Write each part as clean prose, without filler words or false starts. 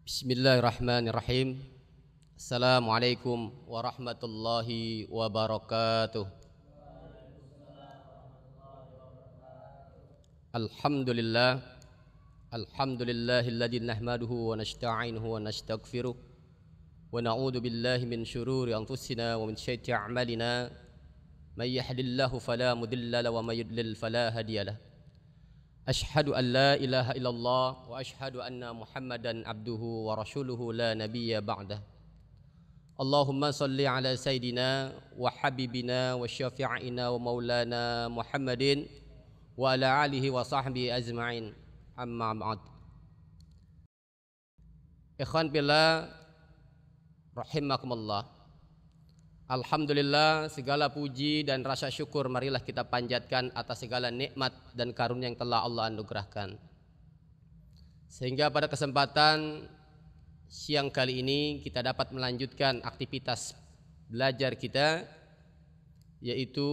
Bismillahirrahmanirrahim. Assalamualaikum warahmatullahi wabarakatuh. Alhamdulillah. Alhamdulillahilladzi nahmaduhu wa nasta'inuhu wa nastaghfiruh wa na'udzu billahi min syururi anfusina wa min sayyiati a'malina. May yahdihillahu fala mudilla lahu wa may yudlil fala hadiyalah. Ashhadu an la ilaha illallah wa ashhadu anna Muhammadan abduhu wa rasuluhu la nabiyya ba'dah. Allahumma salli ala sayyidina wa habibina wa syafi'ina wa maulana Muhammadin wa ala alihi wa sahbihi ajma'in. Amma ba'd. Ikhwan fillah rahimakumullah. Alhamdulillah, segala puji dan rasa syukur marilah kita panjatkan atas segala nikmat dan karunia yang telah Allah anugerahkan. Sehingga pada kesempatan siang kali ini kita dapat melanjutkan aktivitas belajar kita, yaitu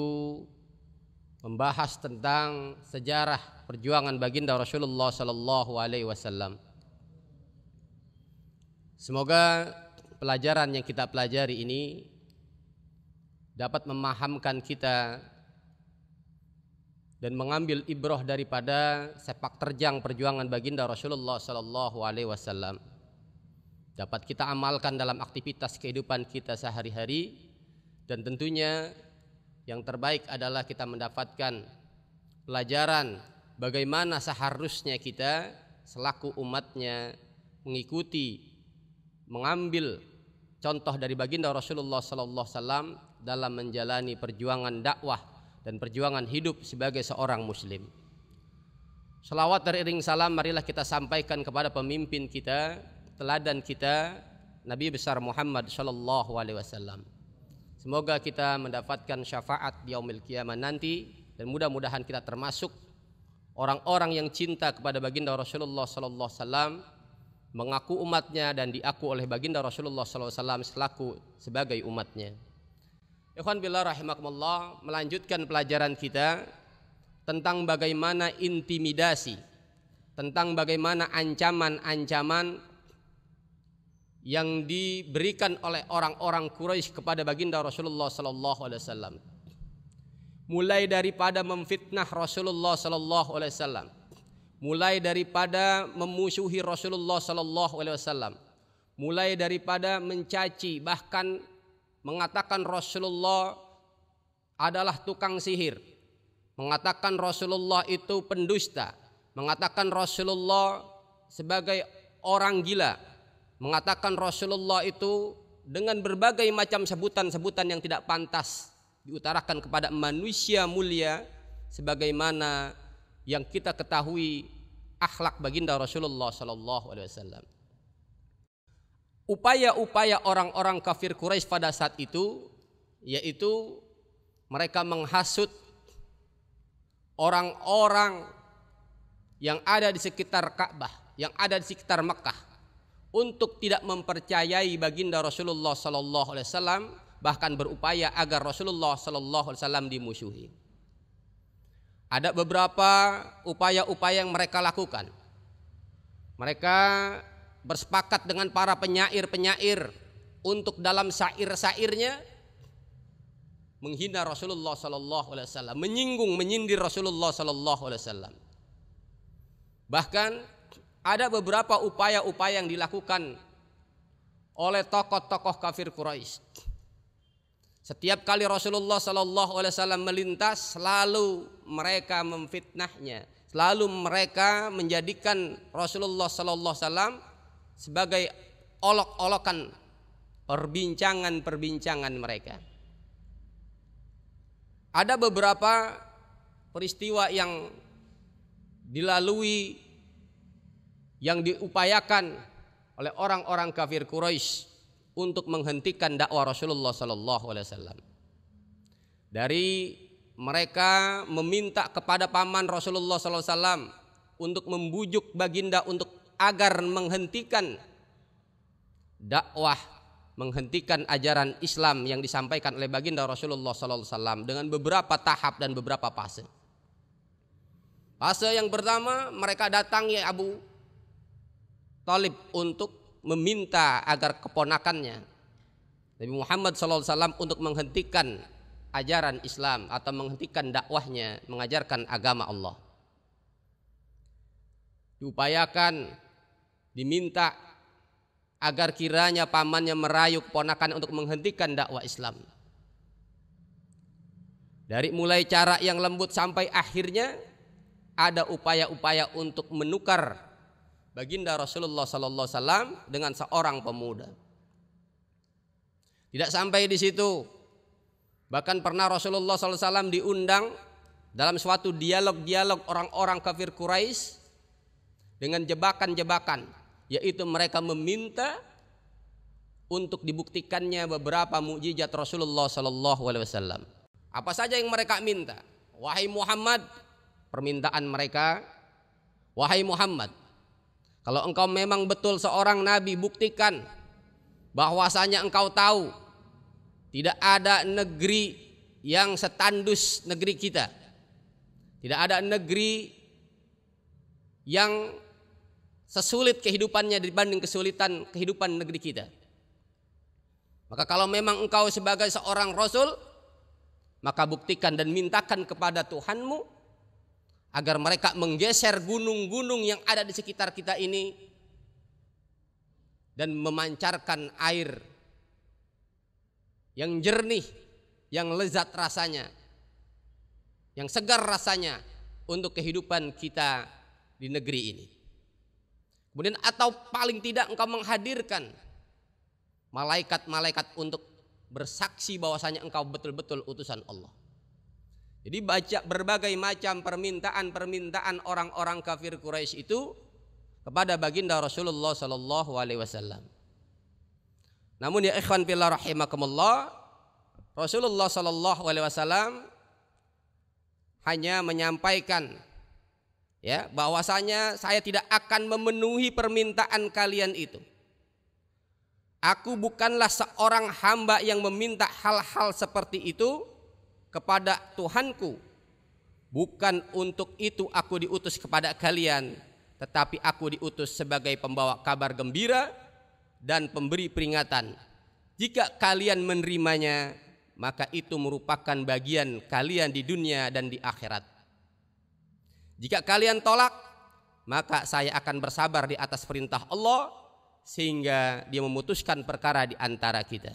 membahas tentang sejarah perjuangan baginda Rasulullah sallallahu alaihi wasallam. Semoga pelajaran yang kita pelajari ini dapat memahamkan kita dan mengambil ibrah daripada sepak terjang perjuangan baginda Rasulullah sallallahu alaihi wasallam. Dapat kita amalkan dalam aktivitas kehidupan kita sehari-hari, dan tentunya yang terbaik adalah kita mendapatkan pelajaran bagaimana seharusnya kita selaku umatnya mengikuti, mengambil contoh dari baginda Rasulullah sallallahu alaihi wasallam dalam menjalani perjuangan dakwah dan perjuangan hidup sebagai seorang muslim. Salawat beriring salam marilah kita sampaikan kepada pemimpin kita, teladan kita, Nabi besar Muhammad sallallahu alaihi wasallam. Semoga kita mendapatkan syafaat di yaumil qiyamah nanti, dan mudah-mudahan kita termasuk orang-orang yang cinta kepada baginda Rasulullah sallallahu alaihi wasallam, mengaku umatnya dan diaku oleh baginda Rasulullah sallallahu alaihi wasallam selaku sebagai umatnya. Ikhwan billah rahimakumullah, melanjutkan pelajaran kita tentang bagaimana intimidasi, tentang bagaimana ancaman-ancaman yang diberikan oleh orang-orang Quraisy kepada baginda Rasulullah sallallahu alaihi wasallam. Mulai daripada memfitnah Rasulullah sallallahu alaihi wasallam, mulai daripada memusuhi Rasulullah sallallahu alaihi wasallam, mulai daripada mencaci, bahkan mengatakan Rasulullah adalah tukang sihir, mengatakan Rasulullah itu pendusta, mengatakan Rasulullah sebagai orang gila, mengatakan Rasulullah itu dengan berbagai macam sebutan-sebutan yang tidak pantas diutarakan kepada manusia mulia, sebagaimana yang kita ketahui akhlak baginda Rasulullah sallallahu alaihi wasallam. Upaya-upaya orang-orang kafir Quraisy pada saat itu, yaitu mereka menghasut orang-orang yang ada di sekitar Ka'bah, yang ada di sekitar Mekah, untuk tidak mempercayai baginda Rasulullah sallallahu alaihi wasallam, bahkan berupaya agar Rasulullah sallallahu alaihi wasallam dimusuhi. Ada beberapa upaya-upaya yang mereka lakukan. Mereka bersepakat dengan para penyair-penyair untuk dalam syair-syairnya menghina Rasulullah sallallahu alaihi wasallam, menyinggung, menyindir Rasulullah sallallahu alaihi wasallam. Bahkan ada beberapa upaya-upaya yang dilakukan oleh tokoh-tokoh kafir Quraisy. Setiap kali Rasulullah sallallahu alaihi wasallam melintas, selalu mereka memfitnahnya, selalu mereka menjadikan Rasulullah sallallahu alaihi wasallam sebagai olok-olokan perbincangan-perbincangan mereka. Ada beberapa peristiwa yang dilalui, yang diupayakan oleh orang-orang kafir Quraisy untuk menghentikan dakwah Rasulullah sallallahu alaihi wasallam. Dari mereka meminta kepada paman Rasulullah sallallahu alaihi wasallam untuk membujuk baginda untuk agar menghentikan dakwah, menghentikan ajaran Islam yang disampaikan oleh baginda Rasulullah sallallahu alaihi wasallam dengan beberapa tahap dan beberapa fase. Fase yang pertama, mereka datangi Abu Thalib untuk meminta agar keponakannya Nabi Muhammad SAW untuk menghentikan ajaran Islam atau menghentikan dakwahnya, mengajarkan agama Allah. Diupayakan, diminta agar kiranya pamannya merayu keponakan untuk menghentikan dakwah Islam. Dari mulai cara yang lembut sampai akhirnya ada upaya-upaya untuk menukar baginda Rasulullah SAW dengan seorang pemuda. Tidak sampai di situ, bahkan pernah Rasulullah SAW diundang dalam suatu dialog-dialog orang-orang kafir Quraisy dengan jebakan-jebakan, yaitu mereka meminta untuk dibuktikannya beberapa mukjizat Rasulullah SAW. Apa saja yang mereka minta? Wahai Muhammad, permintaan mereka, wahai Muhammad, kalau engkau memang betul seorang nabi, buktikan bahwasanya engkau tahu tidak ada negeri yang setandus negeri kita. Tidak ada negeri yang sesulit kehidupannya dibanding kesulitan kehidupan negeri kita. Maka kalau memang engkau sebagai seorang rasul, maka buktikan dan mintakan kepada Tuhanmu agar mereka menggeser gunung-gunung yang ada di sekitar kita ini dan memancarkan air yang jernih, yang lezat rasanya, yang segar rasanya untuk kehidupan kita di negeri ini. Kemudian atau paling tidak engkau menghadirkan malaikat-malaikat untuk bersaksi bahwasanya engkau betul-betul utusan Allah. Jadi baca berbagai macam permintaan-permintaan orang-orang kafir Quraisy itu kepada baginda Rasulullah sallallahu alaihi wasallam. Namun ya ikhwan fillah rahimakumullah, Rasulullah sallallahu alaihi wasallam hanya menyampaikan ya bahwasanya saya tidak akan memenuhi permintaan kalian itu. Aku bukanlah seorang hamba yang meminta hal-hal seperti itu kepada Tuhanku. Bukan untuk itu aku diutus kepada kalian, tetapi aku diutus sebagai pembawa kabar gembira dan pemberi peringatan. Jika kalian menerimanya, maka itu merupakan bagian kalian di dunia dan di akhirat. Jika kalian tolak, maka saya akan bersabar di atas perintah Allah sehingga dia memutuskan perkara di antara kita.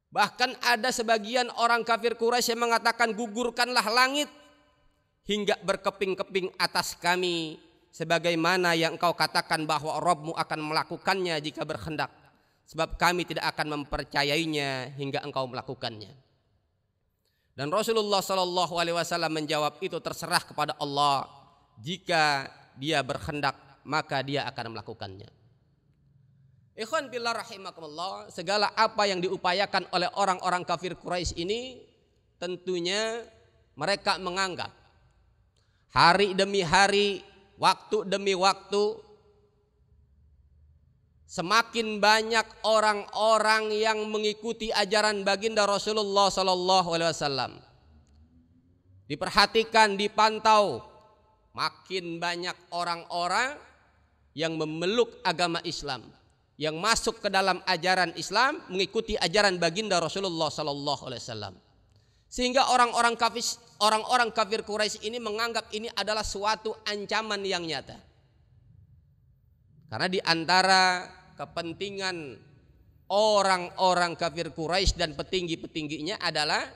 Bahkan ada sebagian orang kafir Quraisy yang mengatakan, gugurkanlah langit hingga berkeping-keping atas kami, sebagaimana yang engkau katakan bahwa Rabbmu akan melakukannya jika berkehendak, sebab kami tidak akan mempercayainya hingga engkau melakukannya. Dan Rasulullah SAW menjawab, itu terserah kepada Allah, jika dia berkehendak maka dia akan melakukannya. Ikhwan fillah rahimakumullah, segala apa yang diupayakan oleh orang-orang kafir Quraisy ini tentunya mereka menganggap hari demi hari, waktu demi waktu, semakin banyak orang-orang yang mengikuti ajaran baginda Rasulullah SAW. Diperhatikan, dipantau, makin banyak orang-orang yang memeluk agama Islam, yang masuk ke dalam ajaran Islam, mengikuti ajaran baginda Rasulullah SAW. Sehingga orang-orang kafir Quraisy ini menganggap ini adalah suatu ancaman yang nyata. Karena di antara kepentingan orang-orang kafir Quraisy dan petinggi-petingginya adalah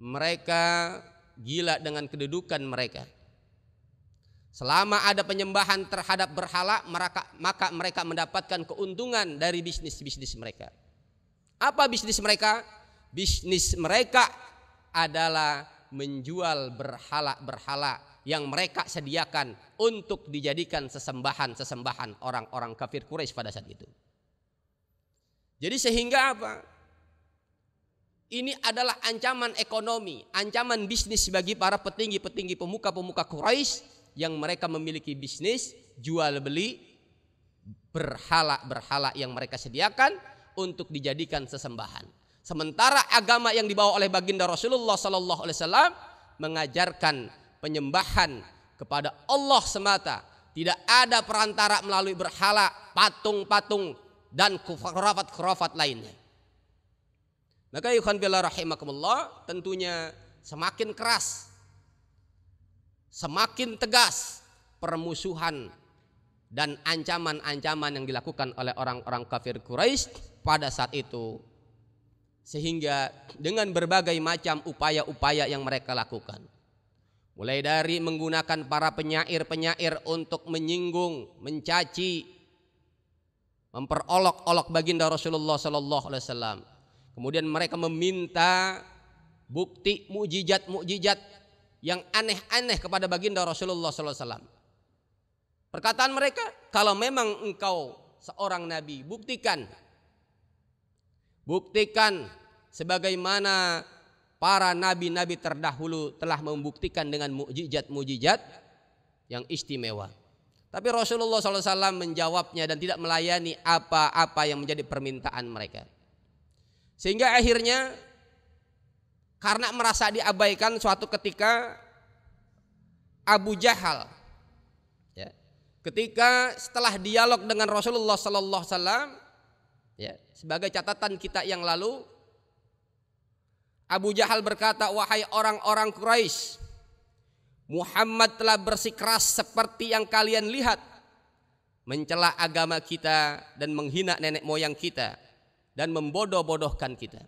mereka gila dengan kedudukan mereka. Selama ada penyembahan terhadap berhala, maka mereka mendapatkan keuntungan dari bisnis-bisnis mereka. Apa bisnis mereka? Bisnis mereka adalah menjual berhala-berhala yang mereka sediakan untuk dijadikan sesembahan-sesembahan orang-orang kafir Quraisy pada saat itu. Jadi sehingga apa? Ini adalah ancaman ekonomi, ancaman bisnis bagi para petinggi-petinggi pemuka-pemuka Quraisy yang mereka memiliki bisnis jual beli berhala-berhala yang mereka sediakan untuk dijadikan sesembahan. Sementara agama yang dibawa oleh baginda Rasulullah SAW mengajarkan penyembahan kepada Allah semata Tidak ada perantara melalui berhala, patung-patung dan khurafat-khurafat lainnya. Maka ikhwan fillah rahimakumullah, tentunya semakin keras, semakin tegas permusuhan dan ancaman-ancaman yang dilakukan oleh orang-orang kafir Quraisy pada saat itu. Sehingga dengan berbagai macam upaya-upaya yang mereka lakukan, mulai dari menggunakan para penyair-penyair untuk menyinggung, mencaci, memperolok-olok baginda Rasulullah sallallahu alaihi wasallam. Kemudian mereka meminta bukti mukjizat-mukjizat yang aneh-aneh kepada baginda Rasulullah sallallahu alaihi wasallam. Perkataan mereka, kalau memang engkau seorang nabi, buktikan sebagaimana para nabi-nabi terdahulu telah membuktikan dengan mukjizat-mukjizat yang istimewa. Tapi Rasulullah SAW menjawabnya dan tidak melayani apa-apa yang menjadi permintaan mereka. Sehingga akhirnya karena merasa diabaikan, suatu ketika Abu Jahal, ya, ketika setelah dialog dengan Rasulullah SAW, ya, sebagai catatan kita yang lalu, Abu Jahal berkata, wahai orang-orang Quraisy, Muhammad telah bersikeras seperti yang kalian lihat, mencela agama kita dan menghina nenek moyang kita dan membodoh-bodohkan kita.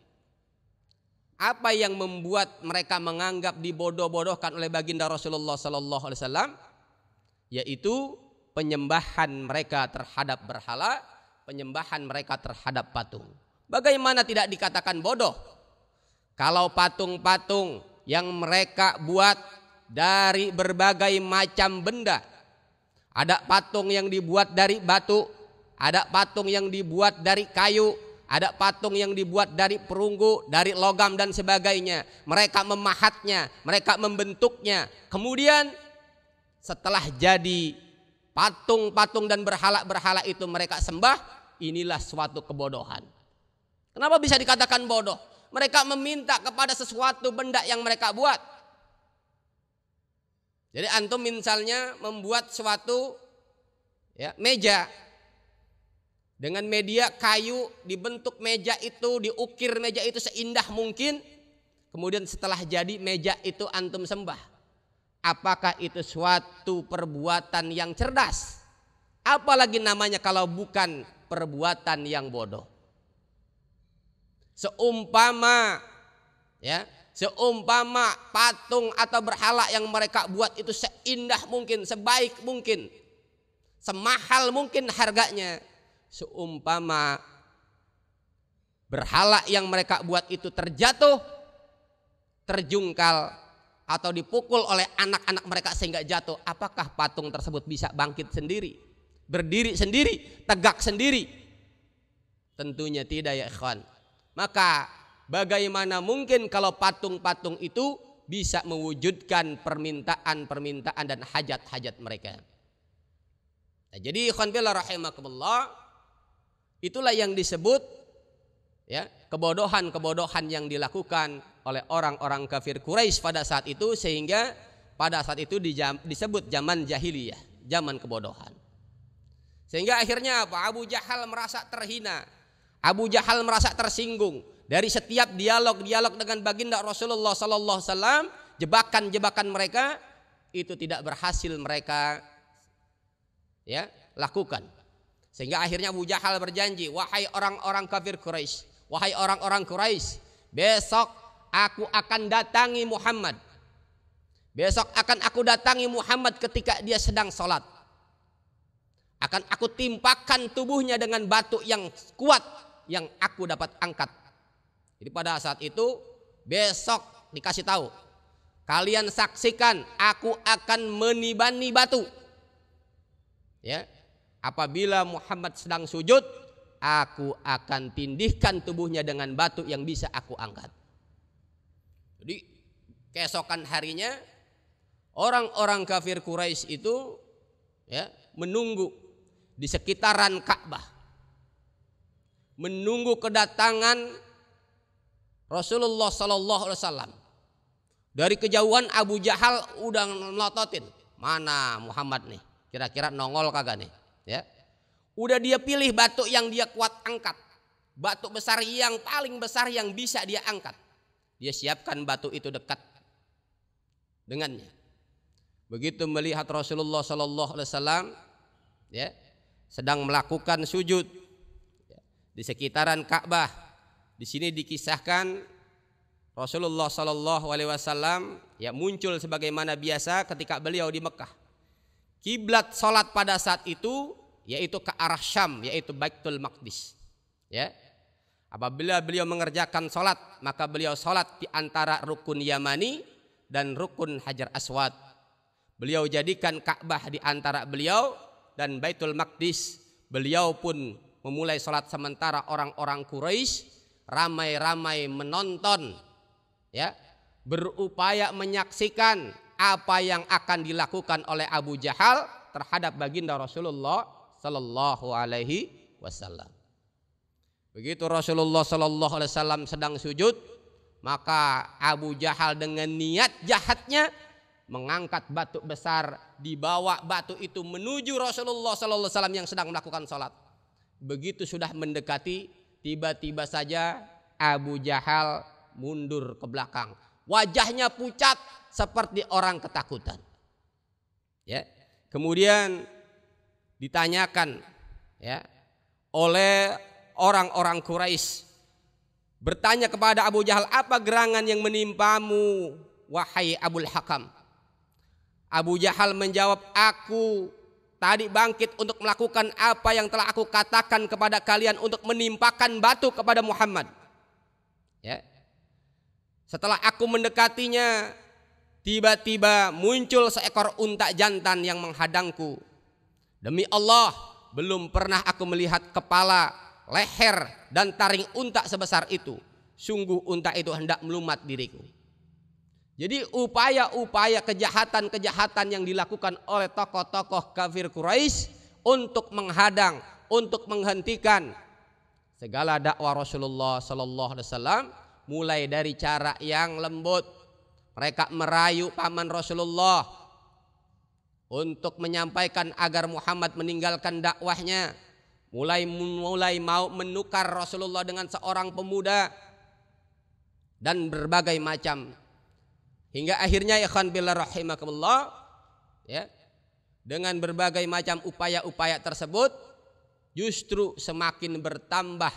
Apa yang membuat mereka menganggap dibodoh-bodohkan oleh baginda Rasulullah sallallahu alaihi wasallam? Yaitu penyembahan mereka terhadap berhala, penyembahan mereka terhadap patung. Bagaimana tidak dikatakan bodoh kalau patung-patung yang mereka buat dari berbagai macam benda? Ada patung yang dibuat dari batu, ada patung yang dibuat dari kayu, ada patung yang dibuat dari perunggu, dari logam dan sebagainya. Mereka memahatnya, mereka membentuknya. Kemudian setelah jadi patung-patung dan berhala-berhala itu mereka sembah, inilah suatu kebodohan. Kenapa bisa dikatakan bodoh? Mereka meminta kepada sesuatu benda yang mereka buat. Jadi antum misalnya membuat suatu, ya, meja dengan media kayu, dibentuk meja itu, diukir meja itu seindah mungkin. Kemudian setelah jadi meja itu antum sembah. Apakah itu suatu perbuatan yang cerdas? Apalagi namanya kalau bukan perbuatan yang bodoh. Seumpama, ya, seumpama patung atau berhala yang mereka buat itu seindah mungkin, sebaik mungkin, semahal mungkin harganya. Seumpama berhala yang mereka buat itu terjatuh, terjungkal atau dipukul oleh anak-anak mereka sehingga jatuh, apakah patung tersebut bisa bangkit sendiri, berdiri sendiri, tegak sendiri? Tentunya tidak, ya ikhwan. Maka bagaimana mungkin kalau patung-patung itu bisa mewujudkan permintaan-permintaan dan hajat-hajat mereka? Nah, jadi ikhwan fillah rahimakumullah, itulah yang disebut, ya, kebodohan-kebodohan yang dilakukan oleh orang-orang kafir Quraisy pada saat itu, sehingga pada saat itu disebut zaman jahiliyah, zaman kebodohan. Sehingga akhirnya apa? Abu Jahal merasa terhina, Abu Jahal merasa tersinggung dari setiap dialog-dialog dengan baginda Rasulullah sallallahu alaihi wasallam. Jebakan-jebakan mereka itu tidak berhasil mereka, ya, lakukan. Sehingga akhirnya Abu Jahal berjanji, wahai orang-orang kafir Quraisy, wahai orang-orang Quraisy, besok aku akan datangi Muhammad. Besok akan aku datangi Muhammad ketika dia sedang sholat. Akan aku timpakan tubuhnya dengan batu yang kuat yang aku dapat angkat. Jadi pada saat itu besok dikasih tahu, kalian saksikan aku akan menibani batu. Ya, apabila Muhammad sedang sujud, aku akan tindihkan tubuhnya dengan batu yang bisa aku angkat. Jadi keesokan harinya orang-orang kafir Quraisy itu, ya, menunggu di sekitaran Ka'bah, menunggu kedatangan Rasulullah sallallahu alaihi wasallam. Dari kejauhan Abu Jahal udah melototin, mana Muhammad nih? Kira-kira nongol kagak nih? Ya. Udah dia pilih batu yang dia kuat angkat. Batu besar yang paling besar yang bisa dia angkat. Dia siapkan batu itu dekat dengannya. Begitu melihat Rasulullah sallallahu alaihi wasallam ya, sedang melakukan sujud ya, di sekitaran Ka'bah. Di sini dikisahkan Rasulullah sallallahu alaihi wasallam ya muncul sebagaimana biasa ketika beliau di Mekah. Kiblat salat pada saat itu yaitu ke arah Syam, yaitu Baitul Maqdis. Ya. Apabila beliau mengerjakan salat, maka beliau salat di antara rukun Yamani dan rukun Hajar Aswad. Beliau jadikan Ka'bah di antara beliau dan Baitul Maqdis. Beliau pun memulai salat sementara orang-orang Quraisy ramai-ramai menonton, ya, berupaya menyaksikan apa yang akan dilakukan oleh Abu Jahal terhadap baginda Rasulullah sallallahu alaihi wasallam. Begitu Rasulullah sallallahu alaihi wasallam sedang sujud, maka Abu Jahal dengan niat jahatnya mengangkat batu besar, dibawa batu itu menuju Rasulullah sallallahu alaihi wasallam yang sedang melakukan salat. Begitu sudah mendekati, tiba-tiba saja Abu Jahal mundur ke belakang. Wajahnya pucat seperti orang ketakutan. Ya. Kemudian ditanyakan ya oleh orang-orang Quraisy, bertanya kepada Abu Jahal, apa gerangan yang menimpamu wahai Abul Hakam? Abu Jahal menjawab, aku tadi bangkit untuk melakukan apa yang telah aku katakan kepada kalian untuk menimpakan batu kepada Muhammad. Ya. Setelah aku mendekatinya, tiba-tiba muncul seekor unta jantan yang menghadangku. Demi Allah, belum pernah aku melihat kepala, leher dan taring unta sebesar itu. Sungguh unta itu hendak melumat diriku. Jadi upaya-upaya kejahatan-kejahatan yang dilakukan oleh tokoh-tokoh kafir Quraisy untuk menghadang, untuk menghentikan segala dakwah Rasulullah sallallahu alaihi wasallam, mulai dari cara yang lembut. Mereka merayu paman Rasulullah untuk menyampaikan agar Muhammad meninggalkan dakwahnya. Mulai mau menukar Rasulullah dengan seorang pemuda dan berbagai macam, hingga akhirnya ikhwan billah rahimakumullah ya, dengan berbagai macam upaya-upaya tersebut justru semakin bertambah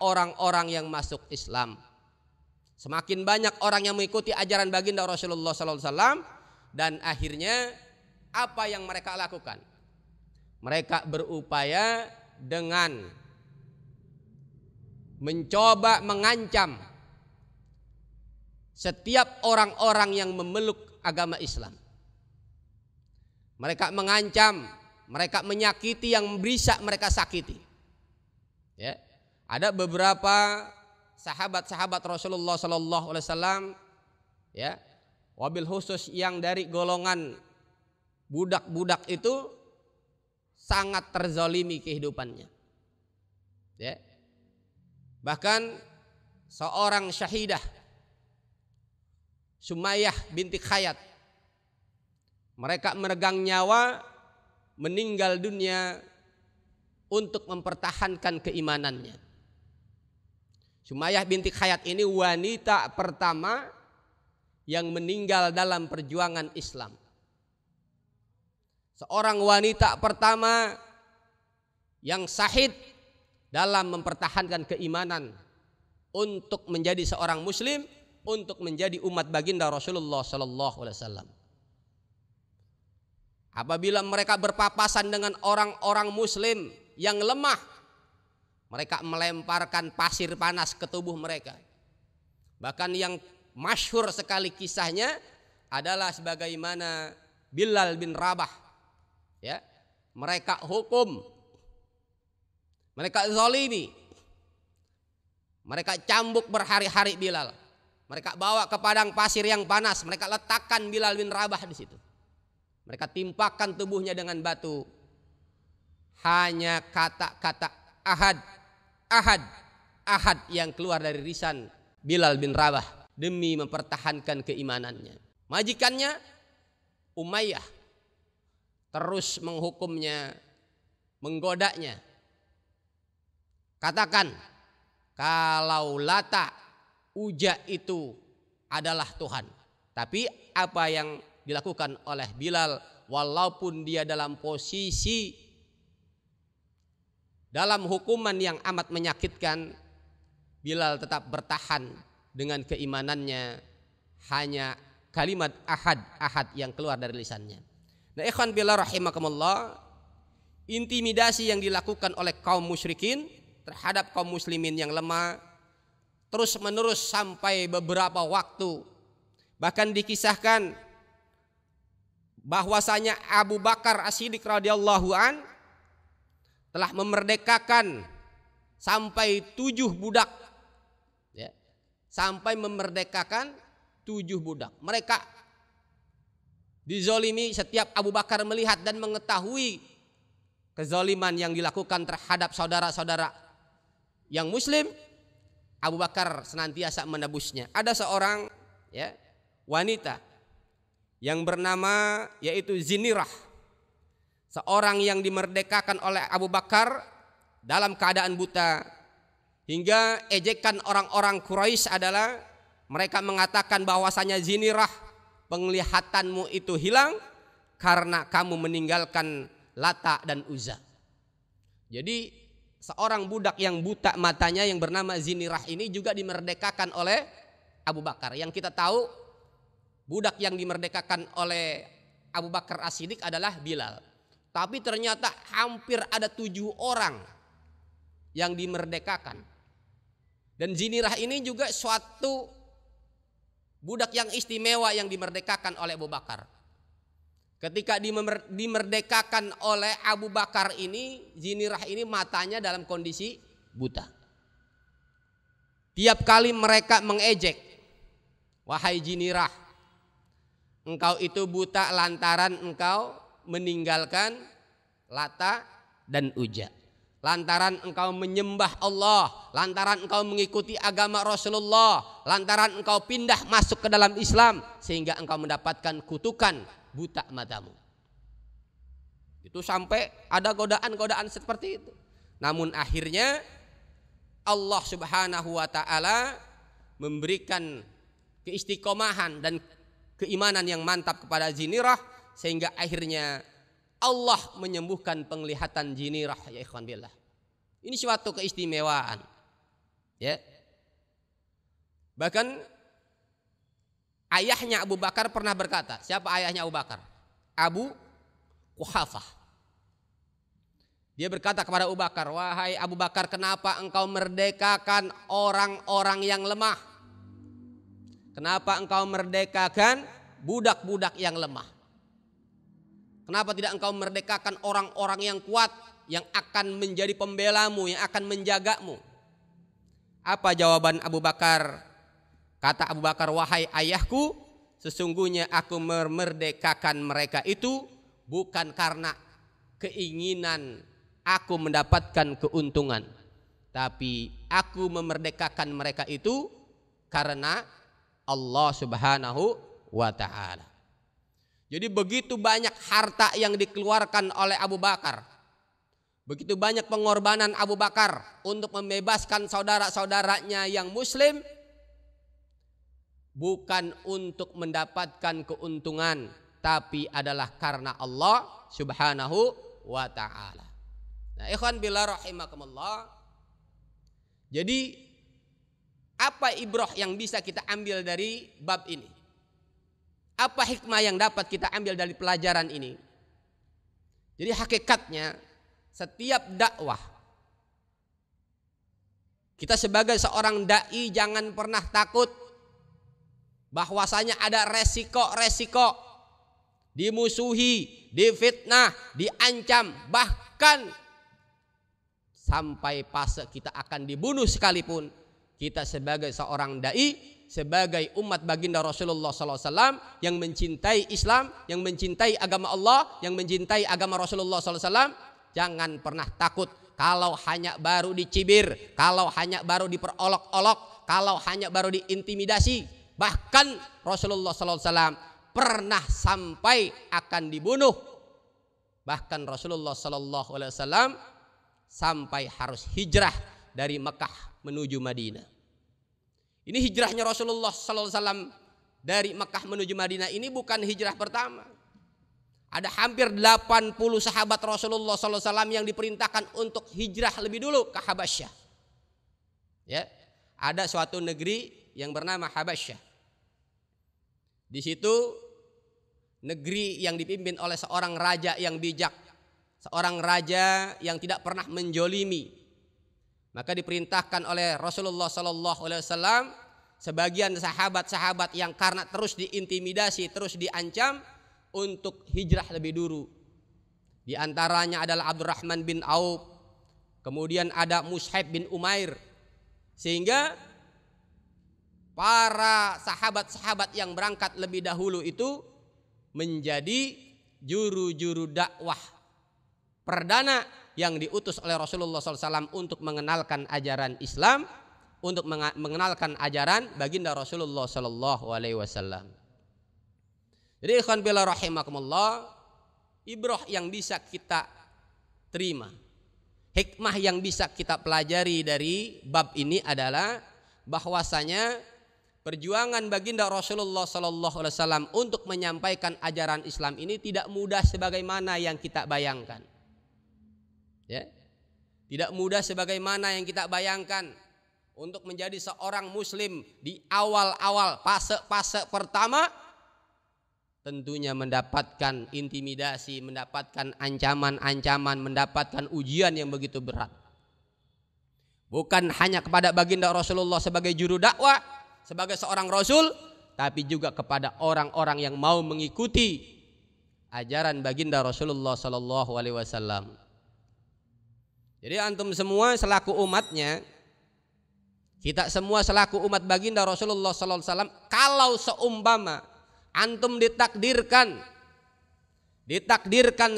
orang-orang yang masuk Islam. Semakin banyak orang yang mengikuti ajaran baginda Rasulullah sallallahu alaihi wasallam, dan akhirnya apa yang mereka lakukan? Mereka berupaya dengan mencoba mengancam setiap orang-orang yang memeluk agama Islam. Mereka mengancam, mereka menyakiti yang bisa mereka sakiti. Ya, ada beberapa sahabat-sahabat Rasulullah sallallahu alaihi wasallam ya, wabil khusus yang dari golongan budak-budak itu sangat terzalimi kehidupannya. Ya. Bahkan seorang syahidah Sumayyah binti Khayat, mereka meregang nyawa, meninggal dunia untuk mempertahankan keimanannya. Sumayyah binti Khayat ini wanita pertama yang meninggal dalam perjuangan Islam. Seorang wanita pertama yang syahid dalam mempertahankan keimanan untuk menjadi seorang muslim, untuk menjadi umat baginda Rasulullah sallallahu alaihi wasallam. Apabila mereka berpapasan dengan orang-orang muslim yang lemah, mereka melemparkan pasir panas ke tubuh mereka. Bahkan yang masyhur sekali kisahnya adalah sebagaimana Bilal bin Rabah. Ya, mereka hukum, mereka zalimi, mereka cambuk berhari-hari Bilal. Mereka bawa ke padang pasir yang panas, mereka letakkan Bilal bin Rabah di situ. Mereka timpakan tubuhnya dengan batu. Hanya kata-kata ahad, ahad, ahad yang keluar dari lisan Bilal bin Rabah demi mempertahankan keimanannya. Majikannya Umayyah terus menghukumnya, menggodanya. Katakan, kalau Lata, Uzza itu adalah Tuhan. Tapi apa yang dilakukan oleh Bilal, walaupun dia dalam posisi dalam hukuman yang amat menyakitkan, Bilal tetap bertahan dengan keimanannya, hanya kalimat ahad, ahad yang keluar dari lisannya. Nah, ikhwan billah rahimakumullah, intimidasi yang dilakukan oleh kaum musyrikin terhadap kaum muslimin yang lemah terus menerus sampai beberapa waktu. Bahkan dikisahkan bahwasanya Abu Bakar As-Siddiq radhiyallahu an telah memerdekakan sampai 7 budak, ya, sampai memerdekakan 7 budak. Mereka dizolimi, setiap Abu Bakar melihat dan mengetahui kezaliman yang dilakukan terhadap saudara-saudara yang muslim, Abu Bakar senantiasa menebusnya. Ada seorang, ya, wanita yang bernama yaitu Zinirah, seorang yang dimerdekakan oleh Abu Bakar dalam keadaan buta, hingga ejekan orang-orang Quraisy adalah mereka mengatakan bahwasanya Zinirah, penglihatanmu itu hilang karena kamu meninggalkan Lata dan Uzza. Jadi seorang budak yang buta matanya yang bernama Zinirah ini juga dimerdekakan oleh Abu Bakar. Yang kita tahu budak yang dimerdekakan oleh Abu Bakar As-Siddiq adalah Bilal. Tapi ternyata hampir ada 7 orang yang dimerdekakan. Dan Zinirah ini juga suatu budak yang istimewa yang dimerdekakan oleh Abu Bakar. Ketika dimerdekakan oleh Abu Bakar ini, Zinirah ini matanya dalam kondisi buta. Tiap kali mereka mengejek, wahai Zinirah, engkau itu buta lantaran engkau meninggalkan Lata dan Uzza, lantaran engkau menyembah Allah, lantaran engkau mengikuti agama Rasulullah, lantaran engkau pindah masuk ke dalam Islam sehingga engkau mendapatkan kutukan buta matamu. Itu sampai ada godaan-godaan seperti itu. Namun akhirnya Allah Subhanahu wa taala memberikan keistiqomahan dan keimanan yang mantap kepada Zinirah, sehingga akhirnya Allah menyembuhkan penglihatan Zinirah, ya ikhwan billah. Ini suatu keistimewaan, ya. Bahkan ayahnya Abu Bakar pernah berkata, siapa ayahnya Abu Bakar? Abu Quhafah. Dia berkata kepada Abu Bakar, wahai Abu Bakar, kenapa engkau merdekakan orang-orang yang lemah? Kenapa engkau merdekakan budak-budak yang lemah? Kenapa tidak engkau merdekakan orang-orang yang kuat, yang akan menjadi pembelamu, yang akan menjagamu? Apa jawaban Abu Bakar? Kata Abu Bakar, wahai ayahku, sesungguhnya aku memerdekakan mereka itu bukan karena keinginan aku mendapatkan keuntungan, tapi aku memerdekakan mereka itu karena Allah Subhanahu wa ta'ala. Jadi begitu banyak harta yang dikeluarkan oleh Abu Bakar, begitu banyak pengorbanan Abu Bakar untuk membebaskan saudara-saudaranya yang muslim, bukan untuk mendapatkan keuntungan, tapi adalah karena Allah Subhanahu wa ta'ala. Nah, ikhwan billah rahimakumullah. Jadi apa ibrah yang bisa kita ambil dari bab ini? Apa hikmah yang dapat kita ambil dari pelajaran ini? Jadi hakikatnya setiap dakwah, kita sebagai seorang dai jangan pernah takut bahwasanya ada resiko-resiko, dimusuhi, difitnah, diancam, bahkan sampai fase kita akan dibunuh sekalipun. Kita sebagai seorang dai, sebagai umat baginda Rasulullah SAW yang mencintai Islam, yang mencintai agama Allah, yang mencintai agama Rasulullah SAW, jangan pernah takut kalau hanya baru dicibir, kalau hanya baru diperolok-olok, kalau hanya baru diintimidasi. Bahkan Rasulullah SAW pernah sampai akan dibunuh Bahkan Rasulullah sallallahu alaihi wasallam sampai harus hijrah dari Mekah menuju Madinah. Ini hijrahnya Rasulullah sallallahu alaihi wasallam dari Mekah menuju Madinah ini bukan hijrah pertama. Ada hampir 80 sahabat Rasulullah sallallahu alaihi wasallam yang diperintahkan untuk hijrah lebih dulu ke Habasyah. Ya, ada suatu negeri yang bernama Habasyah. Di situ negeri yang dipimpin oleh seorang raja yang bijak, seorang raja yang tidak pernah menjolimi. Maka diperintahkan oleh Rasulullah sallallahu alaihi wasallam sebagian sahabat-sahabat yang karena terus diintimidasi, terus diancam untuk hijrah lebih dulu. Di antaranya adalah Abdurrahman bin Auf, kemudian ada Mus'ab bin Umair. Sehingga para sahabat-sahabat yang berangkat lebih dahulu itu menjadi juru-juru dakwah perdana yang diutus oleh Rasulullah SAW untuk mengenalkan ajaran Islam, untuk mengenalkan ajaran baginda Rasulullah SAW. Jadi ikhwan billah rahimakumullah, ibrah yang bisa kita terima, hikmah yang bisa kita pelajari dari bab ini adalah bahwasanya perjuangan baginda Rasulullah SAW untuk menyampaikan ajaran Islam ini tidak mudah sebagaimana yang kita bayangkan. Ya, tidak mudah sebagaimana yang kita bayangkan. Untuk menjadi seorang muslim di awal-awal fase pertama tentunya mendapatkan intimidasi, mendapatkan ancaman-ancaman, mendapatkan ujian yang begitu berat. Bukan hanya kepada baginda Rasulullah sebagai juru dakwah, sebagai seorang rasul, tapi juga kepada orang-orang yang mau mengikuti ajaran baginda Rasulullah sallallahu alaihi wasallam. Jadi antum semua selaku umatnya, kita semua selaku umat baginda Rasulullah sallallahu alaihi wasallam, kalau seumpama antum ditakdirkan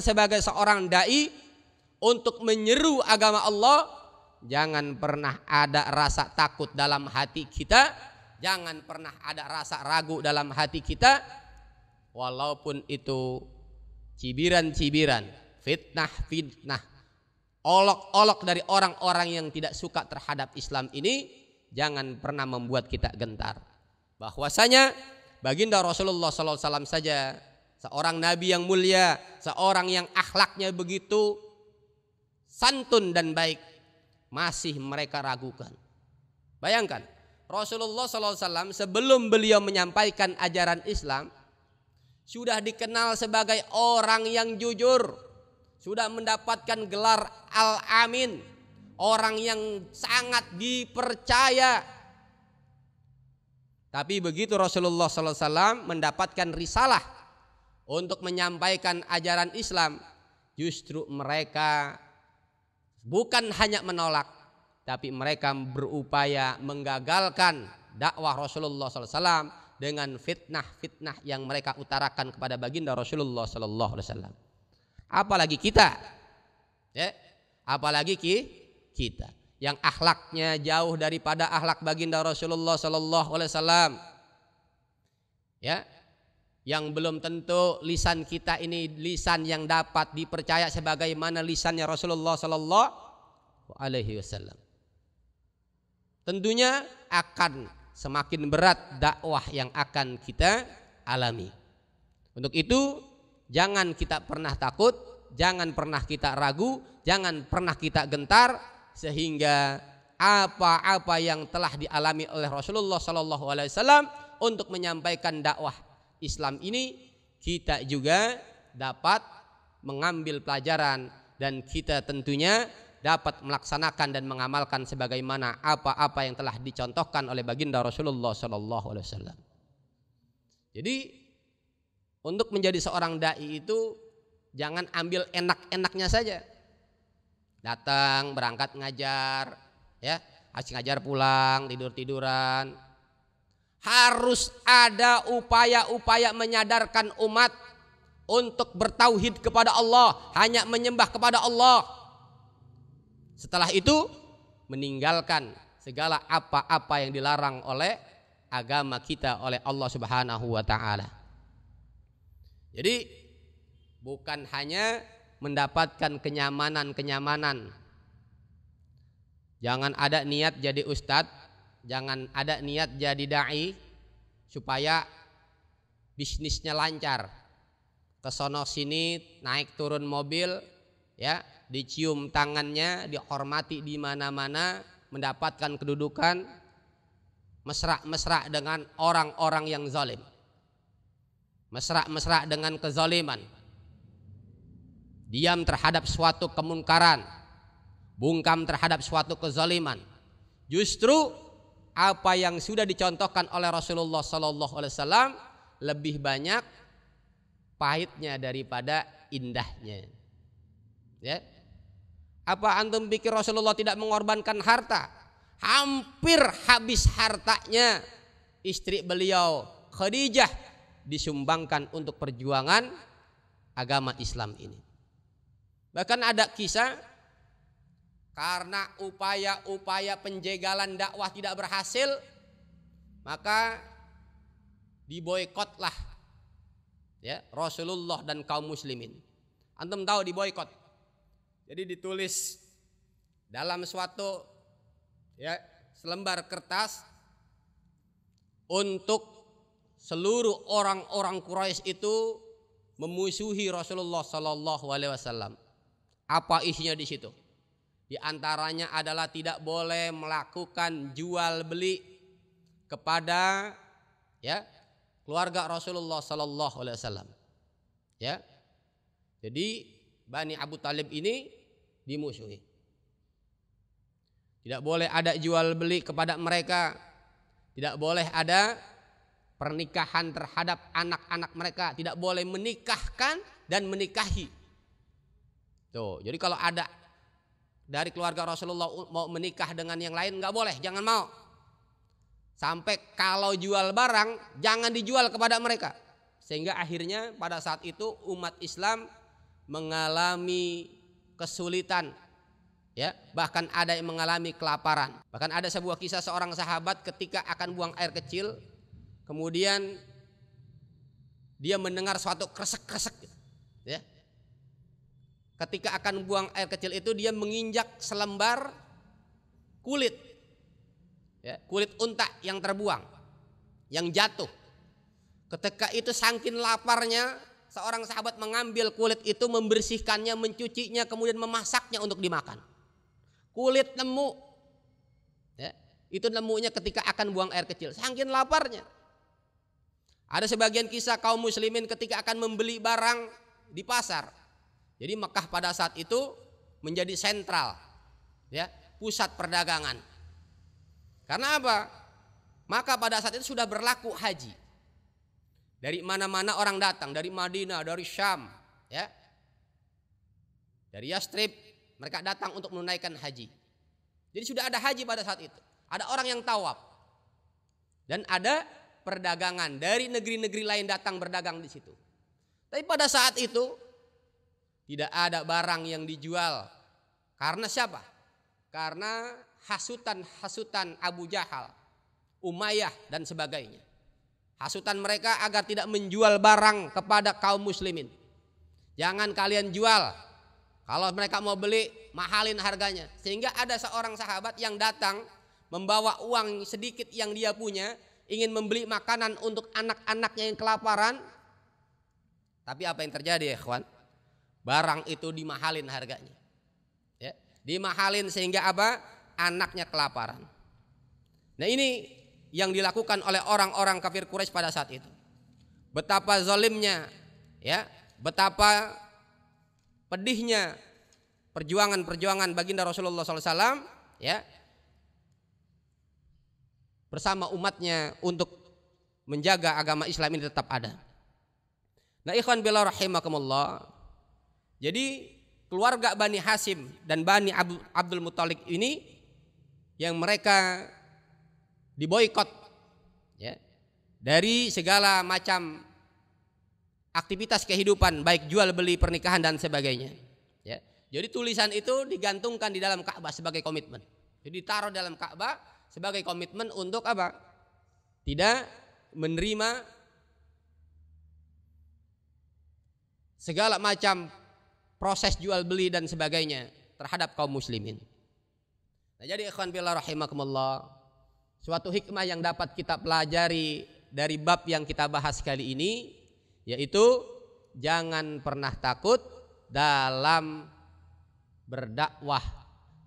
sebagai seorang dai untuk menyeru agama Allah, jangan pernah ada rasa takut dalam hati kita, jangan pernah ada rasa ragu dalam hati kita, walaupun itu cibiran-cibiran, fitnah-fitnah, olok-olok dari orang-orang yang tidak suka terhadap Islam ini, jangan pernah membuat kita gentar. Bahwasanya baginda Rasulullah SAW saja, seorang nabi yang mulia, seorang yang akhlaknya begitu santun dan baik, masih mereka ragukan. Bayangkan, Rasulullah SAW sebelum beliau menyampaikan ajaran Islam sudah dikenal sebagai orang yang jujur, sudah mendapatkan gelar Al-Amin, orang yang sangat dipercaya. Tapi begitu Rasulullah SAW mendapatkan risalah untuk menyampaikan ajaran Islam, justru mereka bukan hanya menolak, tapi mereka berupaya menggagalkan dakwah Rasulullah SAW dengan fitnah-fitnah yang mereka utarakan kepada baginda Rasulullah SAW. Apalagi kita, ya, apalagi kita yang akhlaknya jauh daripada akhlak baginda Rasulullah SAW, ya, yang belum tentu lisan kita ini lisan yang dapat dipercaya sebagaimana lisannya Rasulullah SAW. Tentunya akan semakin berat dakwah yang akan kita alami. Untuk itu jangan kita pernah takut, jangan pernah kita ragu, jangan pernah kita gentar, sehingga apa-apa yang telah dialami oleh Rasulullah SAW untuk menyampaikan dakwah Islam ini, kita juga dapat mengambil pelajaran dan kita tentunya dapat melaksanakan dan mengamalkan sebagaimana apa-apa yang telah dicontohkan oleh baginda Rasulullah SAW. Jadi untuk menjadi seorang dai itu jangan ambil enak-enaknya saja. Datang, berangkat ngajar, ya, asik ngajar pulang, tidur-tiduran. Harus ada upaya-upaya menyadarkan umat untuk bertauhid kepada Allah, hanya menyembah kepada Allah. Setelah itu meninggalkan segala apa-apa yang dilarang oleh agama kita, oleh Allah Subhanahu wa taala. Jadi bukan hanya mendapatkan kenyamanan-kenyamanan. Jangan ada niat jadi ustadz, jangan ada niat jadi dai supaya bisnisnya lancar. Kesono sini naik turun mobil, ya, dicium tangannya, dihormati di mana-mana, mendapatkan kedudukan, mesra-mesra dengan orang-orang yang zalim, mesra-mesra dengan kezaliman, diam terhadap suatu kemunkaran, bungkam terhadap suatu kezaliman. Justru apa yang sudah dicontohkan oleh Rasulullah Sallallahu Alaihi Wasallam lebih banyak pahitnya daripada indahnya. Ya, apa antum pikir Rasulullah tidak mengorbankan harta? Hampir habis hartanya istri beliau Khadijah disumbangkan untuk perjuangan agama Islam ini. Bahkan ada kisah, karena upaya-upaya penjegalan dakwah tidak berhasil, maka diboikotlah, ya, Rasulullah dan kaum muslimin. Antum tahu diboikot. Jadi ditulis dalam suatu, ya, selembar kertas untuk seluruh orang-orang Quraisy itu memusuhi Rasulullah Sallallahu Alaihi Wasallam. Apa isinya di situ? Di antaranya adalah tidak boleh melakukan jual beli kepada, ya, keluarga Rasulullah Sallallahu Alaihi Wasallam. Ya, jadi Bani Abu Talib ini dimusuhi. Tidak boleh ada jual beli kepada mereka. Tidak boleh ada pernikahan terhadap anak-anak mereka. Tidak boleh menikahkan dan menikahi. Tuh, jadi kalau ada dari keluarga Rasulullah mau menikah dengan yang lain, nggak boleh, jangan mau. Sampai kalau jual barang jangan dijual kepada mereka. Sehingga akhirnya pada saat itu umat Islam mengalami kesulitan, ya, bahkan ada yang mengalami kelaparan. Bahkan ada sebuah kisah seorang sahabat ketika akan buang air kecil, kemudian dia mendengar suatu kresek-kresek, ya. Ketika akan buang air kecil itu dia menginjak selembar kulit, ya, kulit unta yang terbuang, yang jatuh. Ketika itu saking laparnya, seorang sahabat mengambil kulit itu, membersihkannya, mencucinya, kemudian memasaknya untuk dimakan. Kulit nemu, ya, itu nemunya ketika akan buang air kecil, saking laparnya. Ada sebagian kisah kaum muslimin ketika akan membeli barang di pasar. Jadi Mekah pada saat itu menjadi sentral, ya, pusat perdagangan. Karena apa? Maka pada saat itu sudah berlaku haji. Dari mana-mana orang datang, dari Madinah, dari Syam, ya, dari Yastrib, mereka datang untuk menunaikan haji. Jadi sudah ada haji pada saat itu. Ada orang yang tawaf dan ada perdagangan dari negeri-negeri lain datang berdagang di situ. Tapi pada saat itu tidak ada barang yang dijual. Karena siapa? Karena hasutan-hasutan Abu Jahal, Umayyah dan sebagainya. Hasutan mereka agar tidak menjual barang kepada kaum muslimin. Jangan kalian jual. Kalau mereka mau beli, mahalin harganya. Sehingga ada seorang sahabat yang datang membawa uang sedikit yang dia punya, ingin membeli makanan untuk anak-anaknya yang kelaparan. Tapi apa yang terjadi, ya ikhwan? Barang itu dimahalin harganya, ya, dimahalin sehingga apa? Anaknya kelaparan. Nah, ini yang dilakukan oleh orang-orang kafir Quraisy pada saat itu. Betapa zalimnya, ya, betapa pedihnya perjuangan baginda Rasulullah SAW, ya, bersama umatnya untuk menjaga agama Islam ini tetap ada. Nah, ikhwan billah rahimakumullah. Jadi keluarga Bani Hasyim dan Bani Abdul Muthalib ini yang mereka diboikot, ya, dari segala macam aktivitas kehidupan, baik jual beli, pernikahan dan sebagainya, ya. Jadi tulisan itu digantungkan di dalam Ka'bah sebagai komitmen. Jadi ditaruh dalam Ka'bah sebagai komitmen untuk apa? Tidak menerima segala macam proses jual beli dan sebagainya terhadap kaum muslimin. Nah, jadi ikhwan fillah rahimakumullah, suatu hikmah yang dapat kita pelajari dari bab yang kita bahas kali ini, yaitu jangan pernah takut dalam berdakwah,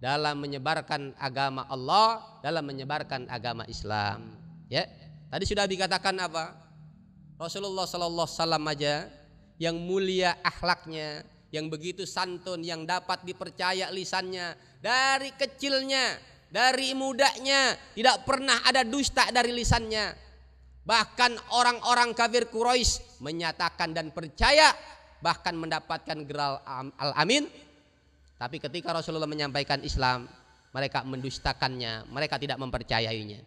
dalam menyebarkan agama Allah, dalam menyebarkan agama Islam. Ya, tadi sudah dikatakan apa? Rasulullah sallallahu alaihi wasallam aja yang mulia akhlaknya, yang begitu santun, yang dapat dipercaya lisannya dari kecilnya, dari mudanya, tidak pernah ada dusta dari lisannya. Bahkan orang-orang kafir Quraisy menyatakan dan percaya, bahkan mendapatkan gelar Al-Amin. Tapi ketika Rasulullah menyampaikan Islam, mereka mendustakannya, mereka tidak mempercayainya.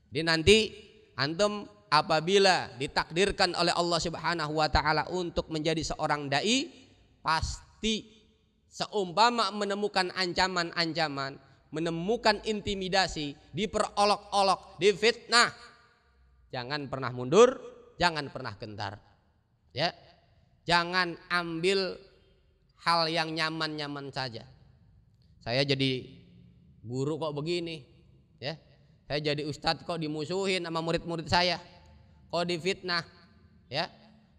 Jadi nanti antum apabila ditakdirkan oleh Allah Subhanahu wa taala untuk menjadi seorang dai, pasti seumpama menemukan ancaman-ancaman, menemukan intimidasi, diperolok-olok, difitnah, jangan pernah mundur, jangan pernah gentar. Ya. Jangan ambil hal yang nyaman-nyaman saja. Saya jadi guru kok begini, ya. Saya jadi ustadz kok dimusuhin sama murid-murid saya, kok difitnah, ya,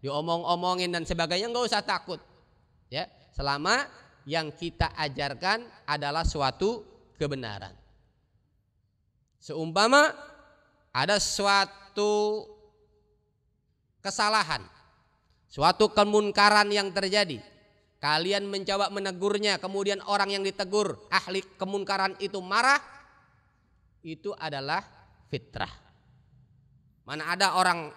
diomong-omongin dan sebagainya. Nggak usah takut, ya. Selama yang kita ajarkan adalah suatu kebenaran. Seumpama ada suatu kesalahan, suatu kemunkaran yang terjadi, kalian mencoba menegurnya, kemudian orang yang ditegur ahli kemunkaran itu marah, itu adalah fitrah. Mana ada orang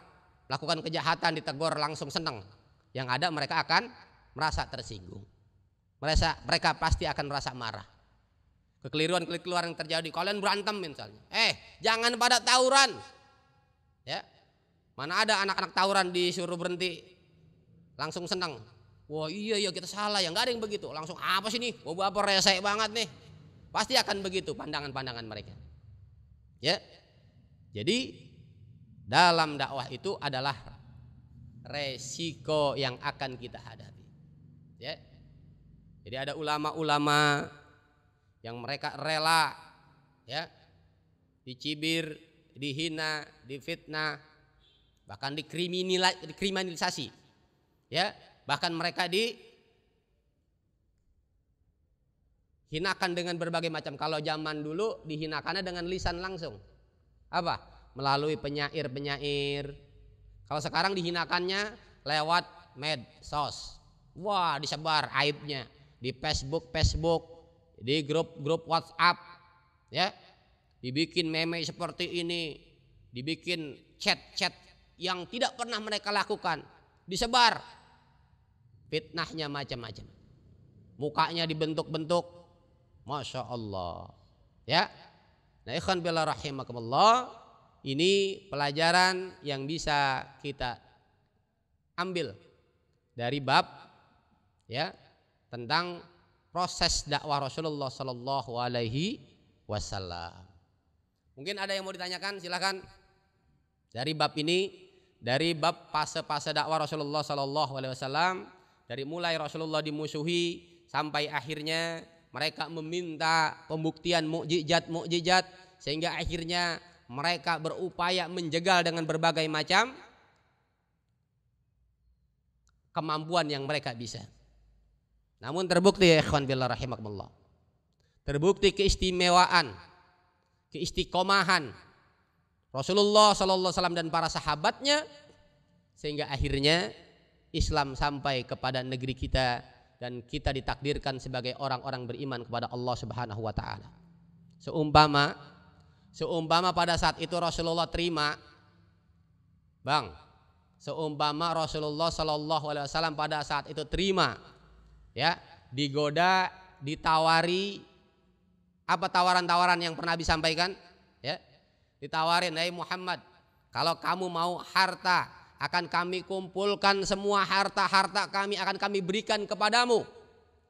melakukan kejahatan ditegur langsung senang, yang ada mereka akan merasa tersinggung, mereka pasti akan merasa marah. Kekeliruan-kekeliruan yang terjadi, kalian berantem misalnya, jangan pada tawuran, ya. Mana ada anak-anak tawuran disuruh berhenti langsung senang. Wah iya kita salah ya, nggak ada yang begitu. Langsung apa sih nih? Bapak rese banget nih. Pasti akan begitu pandangan-pandangan mereka. Ya. Jadi dalam dakwah itu adalah resiko yang akan kita hadapi. Ya. Jadi ada ulama-ulama yang mereka rela, ya, dicibir, dihina, difitnah, bahkan dikriminalisasi. Ya. Bahkan mereka dihinakan dengan berbagai macam. Kalau zaman dulu dihinakannya dengan lisan langsung. Apa? Melalui penyair-penyair. Kalau sekarang dihinakannya lewat medsos. Wah, disebar aibnya di Facebook, di grup WhatsApp, ya. Dibikin meme seperti ini, dibikin chat-chat yang tidak pernah mereka lakukan, disebar. Fitnahnya macam-macam, mukanya dibentuk-bentuk, masya Allah, ya. Nah, ikhwan billah rahimakumullah, ini pelajaran yang bisa kita ambil dari bab, ya, tentang proses dakwah Rasulullah Sallallahu Alaihi Wasallam. Mungkin ada yang mau ditanyakan, silakan. Dari bab ini, dari bab fase-fase dakwah Rasulullah Sallallahu Alaihi Wasallam. Dari mulai Rasulullah dimusuhi sampai akhirnya mereka meminta pembuktian mukjizat, sehingga akhirnya mereka berupaya menjegal dengan berbagai macam kemampuan yang mereka bisa. Namun terbukti ya ikhwan billah rahimakumullah, terbukti keistimewaan, keistiqomahan Rasulullah sallallahu alaihi wasallam dan para sahabatnya, sehingga akhirnya Islam sampai kepada negeri kita dan kita ditakdirkan sebagai orang-orang beriman kepada Allah Subhanahu wa taala. Seumpama pada saat itu Rasulullah terima, Bang, seumpama Rasulullah sallallahu alaihi wasallam pada saat itu terima, ya, digoda, ditawari, apa tawaran-tawaran yang pernah disampaikan, ya, ditawarin, "Hai Muhammad, kalau kamu mau harta, akan kami kumpulkan semua harta-harta kami, akan kami berikan kepadamu."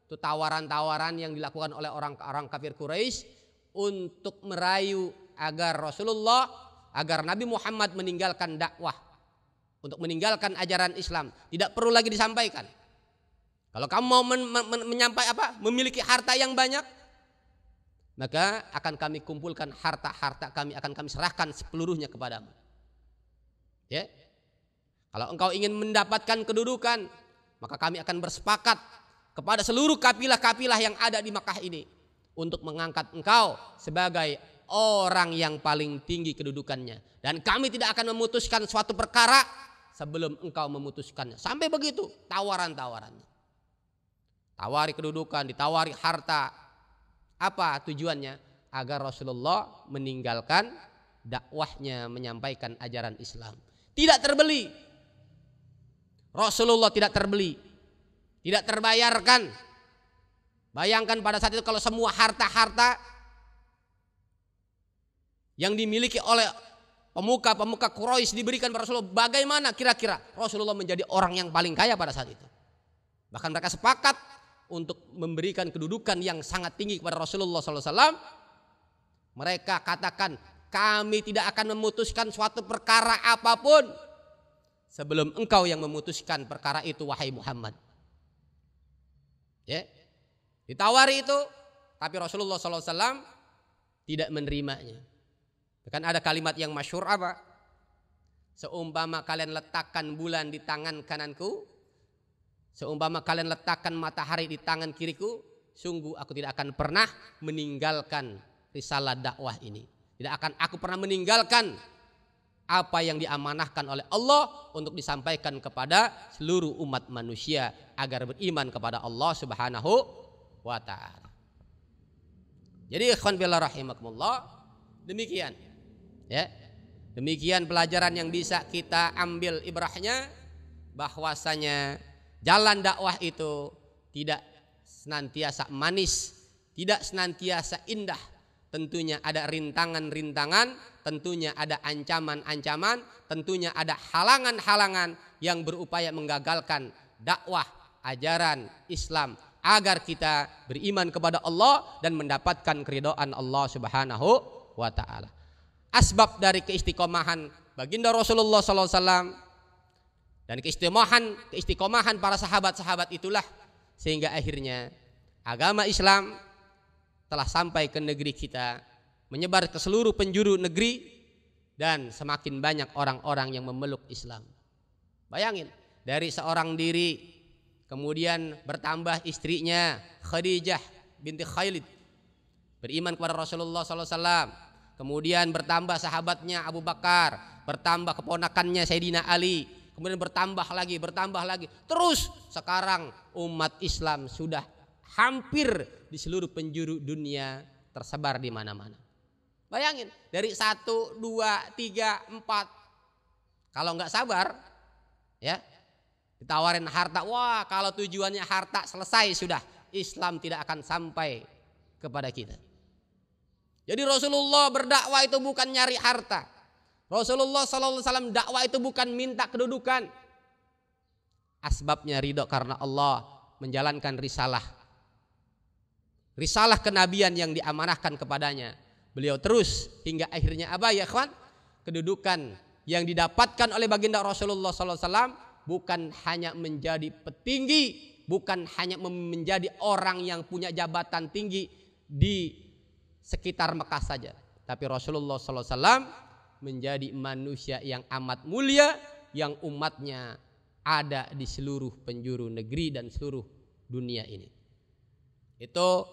Itu tawaran-tawaran yang dilakukan oleh orang-orang kafir Quraisy untuk merayu agar Rasulullah, agar Nabi Muhammad meninggalkan dakwah, untuk meninggalkan ajaran Islam, tidak perlu lagi disampaikan. Kalau kamu mau memiliki harta yang banyak, maka akan kami kumpulkan harta-harta kami, akan kami serahkan sepeluruhnya kepadamu. Ya. Kalau engkau ingin mendapatkan kedudukan, maka kami akan bersepakat kepada seluruh kapilah-kapilah yang ada di Makkah ini untuk mengangkat engkau sebagai orang yang paling tinggi kedudukannya. Dan kami tidak akan memutuskan suatu perkara sebelum engkau memutuskannya. Sampai begitu tawaran-tawarannya. Tawari kedudukan, ditawari harta. Apa tujuannya? Agar Rasulullah meninggalkan dakwahnya menyampaikan ajaran Islam. Tidak terbeli. Rasulullah tidak terbeli. Tidak terbayarkan. Bayangkan pada saat itu kalau semua harta-harta yang dimiliki oleh pemuka-pemuka Quraisy diberikan kepada Rasulullah, bagaimana kira-kira Rasulullah menjadi orang yang paling kaya pada saat itu? Bahkan mereka sepakat untuk memberikan kedudukan yang sangat tinggi kepada Rasulullah SAW. Mereka katakan, kami tidak akan memutuskan suatu perkara apapun sebelum engkau yang memutuskan perkara itu, wahai Muhammad. Ya, ditawari itu, tapi Rasulullah SAW tidak menerimanya. Kan ada kalimat yang masyhur apa? Seumpama kalian letakkan bulan di tangan kananku, seumpama kalian letakkan matahari di tangan kiriku, sungguh aku tidak akan pernah meninggalkan risalah dakwah ini. Tidak akan aku pernah meninggalkan apa yang diamanahkan oleh Allah untuk disampaikan kepada seluruh umat manusia agar beriman kepada Allah Subhanahu wa ta'ala. Jadi ikhwan fillah rahimakumullah, demikian. Ya. Demikian pelajaran yang bisa kita ambil ibrahnya, bahwasanya jalan dakwah itu tidak senantiasa manis, tidak senantiasa indah. Tentunya ada rintangan-rintangan, tentunya ada ancaman-ancaman, tentunya ada halangan-halangan yang berupaya menggagalkan dakwah ajaran Islam agar kita beriman kepada Allah dan mendapatkan keridhaan Allah Subhanahu wa ta'ala. Asbab dari keistiqomahan baginda Rasulullah SAW dan keistiqomahan para sahabat-sahabat itulah sehingga akhirnya agama Islam telah sampai ke negeri kita, menyebar ke seluruh penjuru negeri, dan semakin banyak orang-orang yang memeluk Islam. Bayangin, dari seorang diri kemudian bertambah istrinya Khadijah binti Khailid beriman kepada Rasulullah SAW, kemudian bertambah sahabatnya Abu Bakar, bertambah keponakannya Sayyidina Ali, kemudian bertambah lagi, terus sekarang umat Islam sudah hampir di seluruh penjuru dunia, tersebar di mana-mana. Bayangin, dari 1, 2, 3, 4. Kalau nggak sabar, ya ditawarin harta, wah kalau tujuannya harta selesai sudah, Islam tidak akan sampai kepada kita. Jadi Rasulullah berdakwah itu bukan nyari harta. Rasulullah SAW dakwah itu bukan minta kedudukan. Asbabnya ridho karena Allah, menjalankan risalah kenabian yang diamanahkan kepadanya. Beliau terus hingga akhirnya apa ya kawan? Kedudukan yang didapatkan oleh baginda Rasulullah SAW bukan hanya menjadi petinggi, bukan hanya menjadi orang yang punya jabatan tinggi di sekitar Mekah saja, tapi Rasulullah SAW menjadi manusia yang amat mulia, yang umatnya ada di seluruh penjuru negeri dan seluruh dunia ini. Itu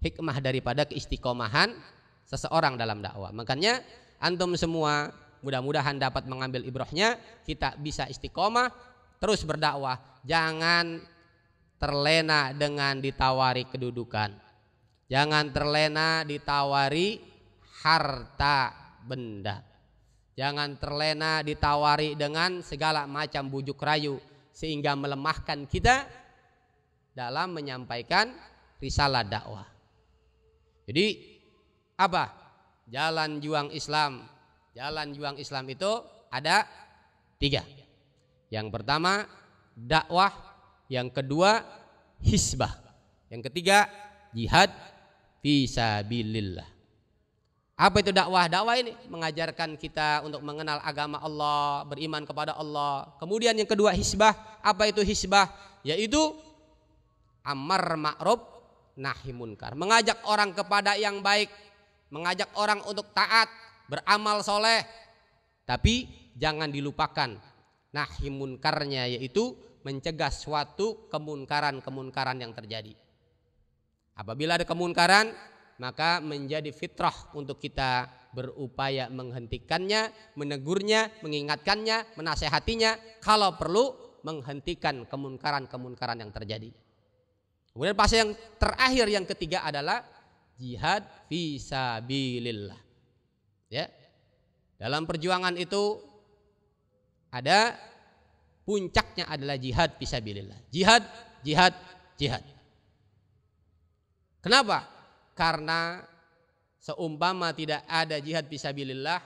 hikmah daripada keistiqomahan seseorang dalam dakwah. Makanya antum semua mudah-mudahan dapat mengambil ibrahnya, kita bisa istiqomah terus berdakwah. Jangan terlena dengan ditawari kedudukan, jangan terlena ditawari harta benda, jangan terlena ditawari dengan segala macam bujuk rayu sehingga melemahkan kita dalam menyampaikan risalah dakwah. Jadi apa? Jalan juang Islam. Jalan juang Islam itu ada 3. Yang pertama dakwah, yang kedua hisbah, yang ketiga jihad fisabilillah. Apa itu dakwah? Dakwah ini mengajarkan kita untuk mengenal agama Allah, beriman kepada Allah. Kemudian yang kedua hisbah. Apa itu hisbah? Yaitu Amar ma'ruf nahi munkar. Mengajak orang kepada yang baik, mengajak orang untuk taat, beramal soleh. Tapi jangan dilupakan nahi munkarnya, yaitu mencegah suatu kemunkaran-kemunkaran yang terjadi. Apabila ada kemunkaran, maka menjadi fitrah untuk kita berupaya menghentikannya, menegurnya, mengingatkannya, menasehatinya, kalau perlu menghentikan kemunkaran-kemunkaran yang terjadi. Kemudian fase yang terakhir, yang ketiga adalah jihad fisabilillah. Ya. Dalam perjuangan itu ada puncaknya adalah jihad fisabilillah. Jihad, jihad, jihad. Kenapa? Karena seumpama tidak ada jihad fisabilillah,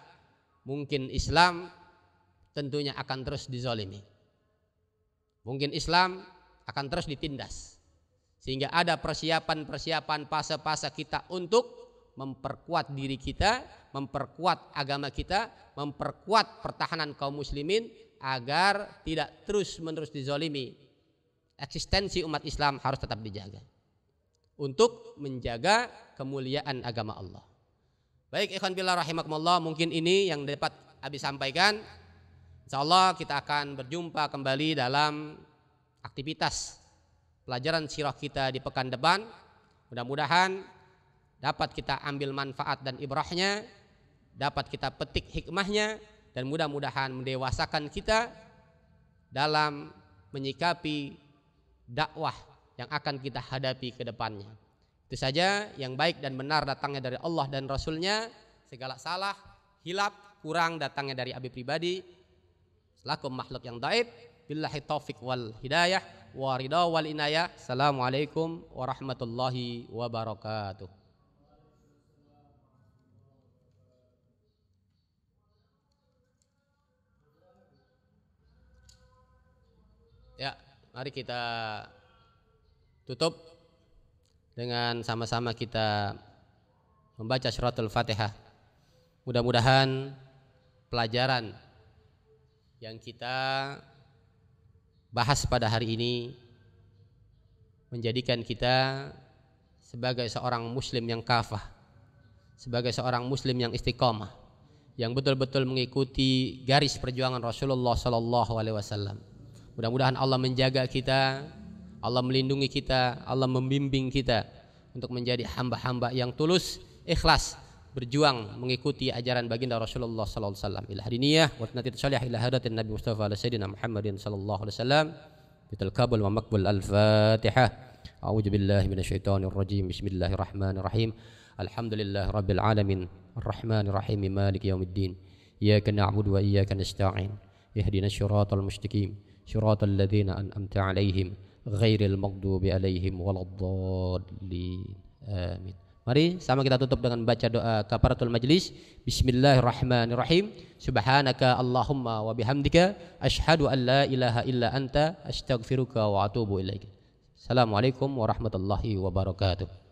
mungkin Islam tentunya akan terus dizalimi. Mungkin Islam akan terus ditindas. Sehingga ada persiapan-persiapan fase-fase kita untuk memperkuat diri kita, memperkuat agama kita, memperkuat pertahanan kaum muslimin agar tidak terus-menerus dizalimi. Eksistensi umat Islam harus tetap dijaga untuk menjaga kemuliaan agama Allah. Baik, ikhwan fillah rahimakumullah, mungkin ini yang dapat Abi sampaikan. Insyaallah kita akan berjumpa kembali dalam aktivitas pelajaran sirah kita di pekan depan. Mudah-mudahan dapat kita ambil manfaat dan ibrahnya, dapat kita petik hikmahnya, dan mudah-mudahan mendewasakan kita dalam menyikapi dakwah yang akan kita hadapi ke depannya. Itu saja, yang baik dan benar datangnya dari Allah dan Rasulnya, segala salah, hilaf, kurang datangnya dari Abi pribadi selaku makhluk yang dhaif. Billahi taufik wal hidayah wa ridha wal inayah. Assalamualaikum warahmatullahi wabarakatuh. Ya, mari kita tutup dengan sama-sama kita membaca suratul Fatihah. Mudah-mudahan pelajaran yang kita bahas pada hari ini menjadikan kita sebagai seorang muslim yang kafah, sebagai seorang muslim yang istiqamah, yang betul-betul mengikuti garis perjuangan Rasulullah sallallahu alaihi wasallam. Mudah-mudahan Allah menjaga kita, Allah melindungi kita, Allah membimbing kita untuk menjadi hamba-hamba yang tulus, ikhlas, berjuang mengikuti ajaran baginda Rasulullah sallallahu alaihi wasallam. Ila hadiniyah wa natid salih ila hadatin Nabi Mustafa ala sayyidina Muhammadin sallallahu alaihi wasallam. Bitul kabul wa maqbul al-Fatihah. A'udzu billahi minasyaitonir rajim. Bismillahirrahmanirrahim. Alhamdulillahi rabbil alamin. Arrahmanir rahim. Maliki yaumiddin. Iyyaka na'budu wa iyyaka nasta'in. Ihdinas siratal mustaqim. Siratal ladzina an'amta 'alaihim ghairil maghdubi 'alaihim waladdallin. Amin. Mari sama kita tutup dengan baca doa kafaratul majlis. Bismillahirrahmanirrahim. Subhanaka Allahumma wa bihamdika asyhadu an la ilaha illa anta astaghfiruka wa atubu ilaik. Assalamualaikum warahmatullahi wabarakatuh.